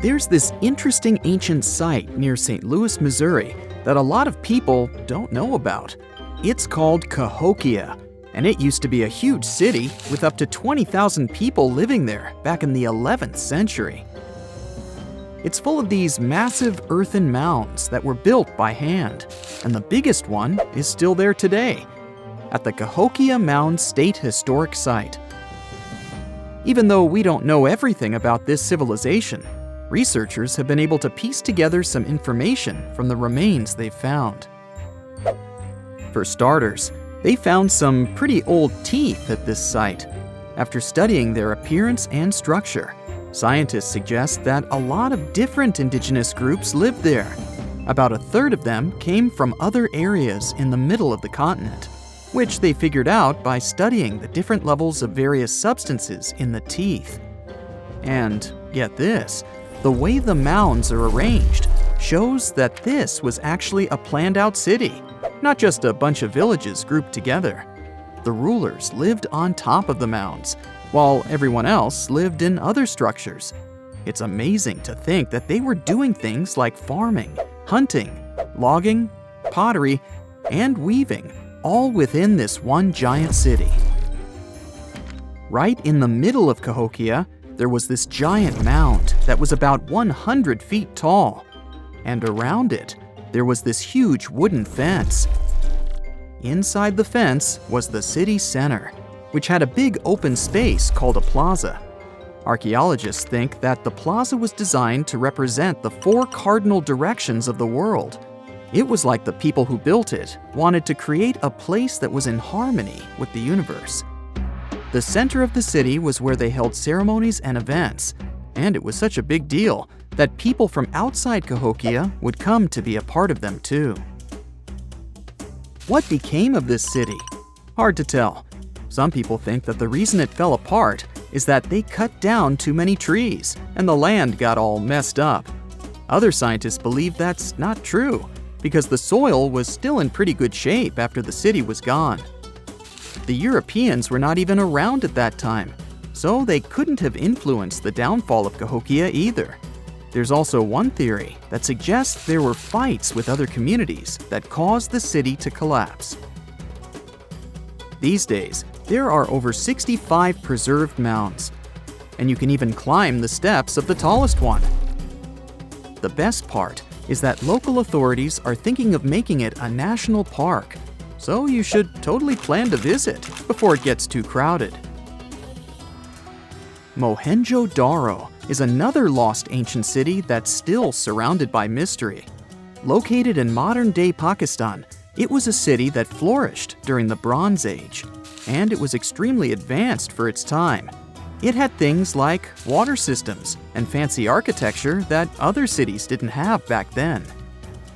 There's this interesting ancient site near St. Louis, Missouri, that a lot of people don't know about. It's called Cahokia, and it used to be a huge city with up to 20,000 people living there back in the 11th century. It's full of these massive earthen mounds that were built by hand, and the biggest one is still there today, at the Cahokia Mound State Historic Site. Even though we don't know everything about this civilization, researchers have been able to piece together some information from the remains they've found. For starters, they found some pretty old teeth at this site. After studying their appearance and structure, scientists suggest that a lot of different indigenous groups lived there. About a third of them came from other areas in the middle of the continent, which they figured out by studying the different levels of various substances in the teeth. And get this, the way the mounds are arranged shows that this was actually a planned-out city, not just a bunch of villages grouped together. The rulers lived on top of the mounds, while everyone else lived in other structures. It's amazing to think that they were doing things like farming, hunting, logging, pottery, and weaving, all within this one giant city. Right in the middle of Cahokia, there was this giant mound that was about 100 feet tall, and around it, there was this huge wooden fence. Inside the fence was the city center, which had a big open space called a plaza. Archaeologists think that the plaza was designed to represent the 4 cardinal directions of the world. It was like the people who built it wanted to create a place that was in harmony with the universe. The center of the city was where they held ceremonies and events, and it was such a big deal that people from outside Cahokia would come to be a part of them too. What became of this city? Hard to tell. Some people think that the reason it fell apart is that they cut down too many trees and the land got all messed up. Other scientists believe that's not true, because the soil was still in pretty good shape after the city was gone. The Europeans were not even around at that time, so they couldn't have influenced the downfall of Cahokia either. There's also one theory that suggests there were fights with other communities that caused the city to collapse. These days, there are over 65 preserved mounds, and you can even climb the steps of the tallest one. The best part is that local authorities are thinking of making it a national park, so you should totally plan to visit before it gets too crowded. Mohenjo-Daro is another lost ancient city that's still surrounded by mystery. Located in modern-day Pakistan, it was a city that flourished during the Bronze Age, and it was extremely advanced for its time. It had things like water systems and fancy architecture that other cities didn't have back then.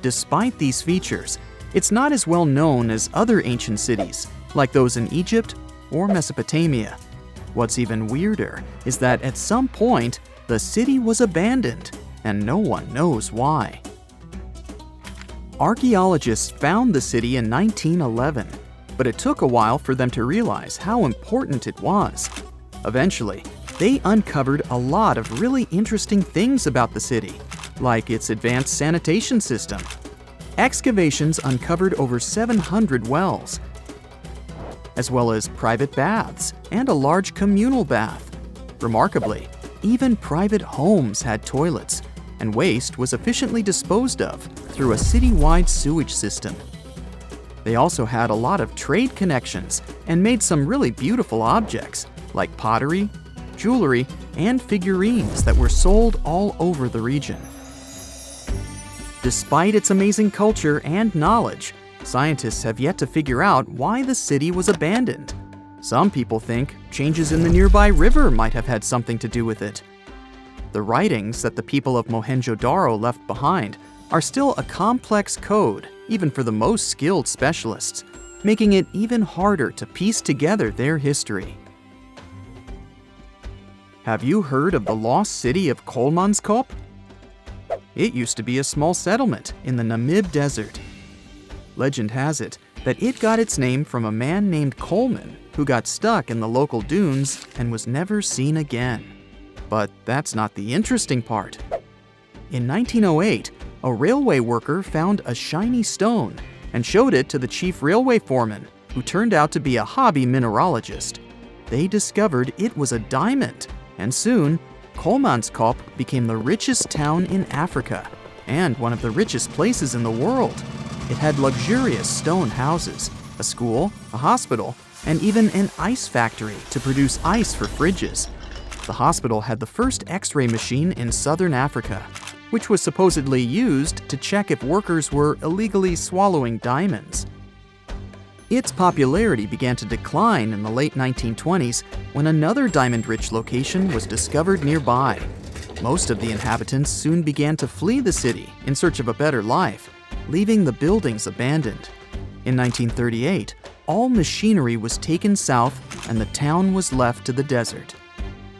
Despite these features, it's not as well known as other ancient cities, like those in Egypt or Mesopotamia. What's even weirder is that at some point, the city was abandoned, and no one knows why. Archaeologists found the city in 1911, but it took a while for them to realize how important it was. Eventually, they uncovered a lot of really interesting things about the city, like its advanced sanitation system. Excavations uncovered over 700 wells, as well as private baths and a large communal bath. Remarkably, even private homes had toilets, and waste was efficiently disposed of through a citywide sewage system. They also had a lot of trade connections and made some really beautiful objects, like pottery, jewelry, and figurines that were sold all over the region. Despite its amazing culture and knowledge, scientists have yet to figure out why the city was abandoned. Some people think changes in the nearby river might have had something to do with it. The writings that the people of Mohenjo-Daro left behind are still a complex code, even for the most skilled specialists, making it even harder to piece together their history. Have you heard of the lost city of Colmanskop? It used to be a small settlement in the Namib Desert. Legend has it that it got its name from a man named Coleman who got stuck in the local dunes and was never seen again. But that's not the interesting part. In 1908, a railway worker found a shiny stone and showed it to the chief railway foreman, who turned out to be a hobby mineralogist. They discovered it was a diamond, and soon, Colmanskop became the richest town in Africa and one of the richest places in the world. It had luxurious stone houses, a school, a hospital, and even an ice factory to produce ice for fridges. The hospital had the first X-ray machine in southern Africa, which was supposedly used to check if workers were illegally swallowing diamonds. Its popularity began to decline in the late 1920s when another diamond-rich location was discovered nearby. Most of the inhabitants soon began to flee the city in search of a better life, leaving the buildings abandoned. In 1938, all machinery was taken south and the town was left to the desert.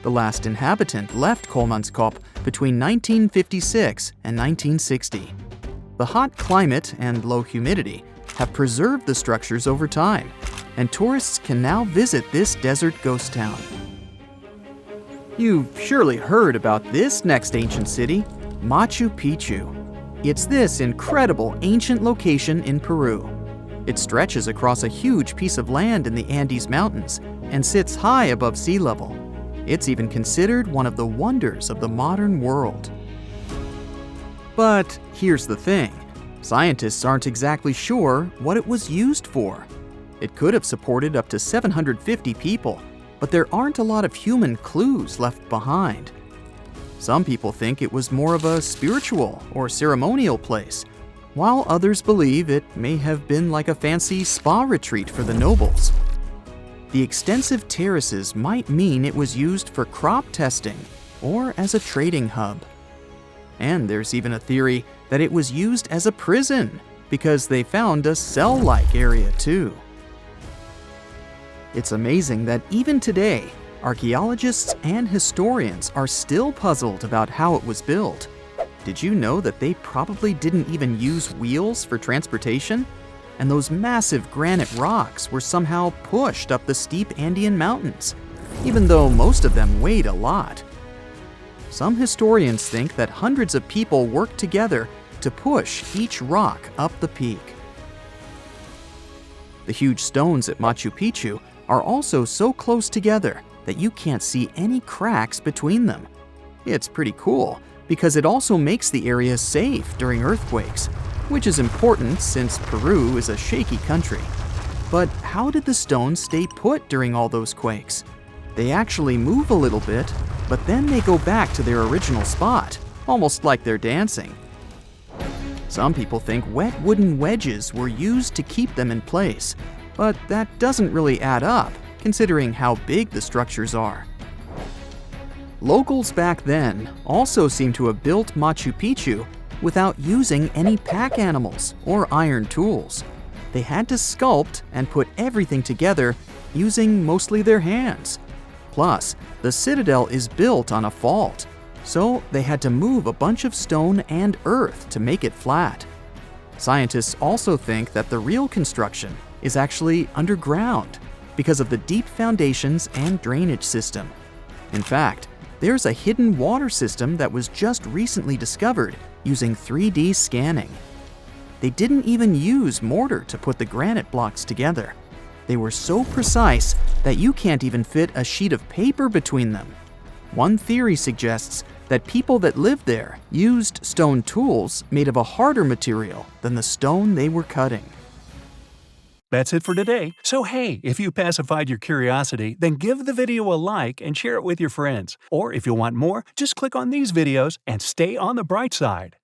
The last inhabitant left Colmanskop between 1956 and 1960. The hot climate and low humidity have preserved the structures over time, and tourists can now visit this desert ghost town. You've surely heard about this next ancient city, Machu Picchu. It's this incredible ancient location in Peru. It stretches across a huge piece of land in the Andes Mountains and sits high above sea level. It's even considered one of the wonders of the modern world. But here's the thing. Scientists aren't exactly sure what it was used for. It could have supported up to 750 people, but there aren't a lot of human clues left behind. Some people think it was more of a spiritual or ceremonial place, while others believe it may have been like a fancy spa retreat for the nobles. The extensive terraces might mean it was used for crop testing or as a trading hub. And there's even a theory that it was used as a prison because they found a cell-like area too. It's amazing that even today, archaeologists and historians are still puzzled about how it was built. Did you know that they probably didn't even use wheels for transportation? And those massive granite rocks were somehow pushed up the steep Andean mountains, even though most of them weighed a lot. Some historians think that hundreds of people worked together to push each rock up the peak. The huge stones at Machu Picchu are also so close together that you can't see any cracks between them. It's pretty cool because it also makes the area safe during earthquakes, which is important since Peru is a shaky country. But how did the stones stay put during all those quakes? They actually move a little bit, but then they go back to their original spot, almost like they're dancing. Some people think wet wooden wedges were used to keep them in place, but that doesn't really add up, considering how big the structures are. Locals back then also seem to have built Machu Picchu without using any pack animals or iron tools. They had to sculpt and put everything together using mostly their hands. Plus, the citadel is built on a fault, so they had to move a bunch of stone and earth to make it flat. Scientists also think that the real construction is actually underground because of the deep foundations and drainage system. In fact, there's a hidden water system that was just recently discovered using 3D scanning. They didn't even use mortar to put the granite blocks together. They were so precise that you can't even fit a sheet of paper between them. One theory suggests that people that lived there used stone tools made of a harder material than the stone they were cutting. That's it for today. So hey, if you pacified your curiosity, then give the video a like and share it with your friends. Or if you want more, just click on these videos and stay on the bright side.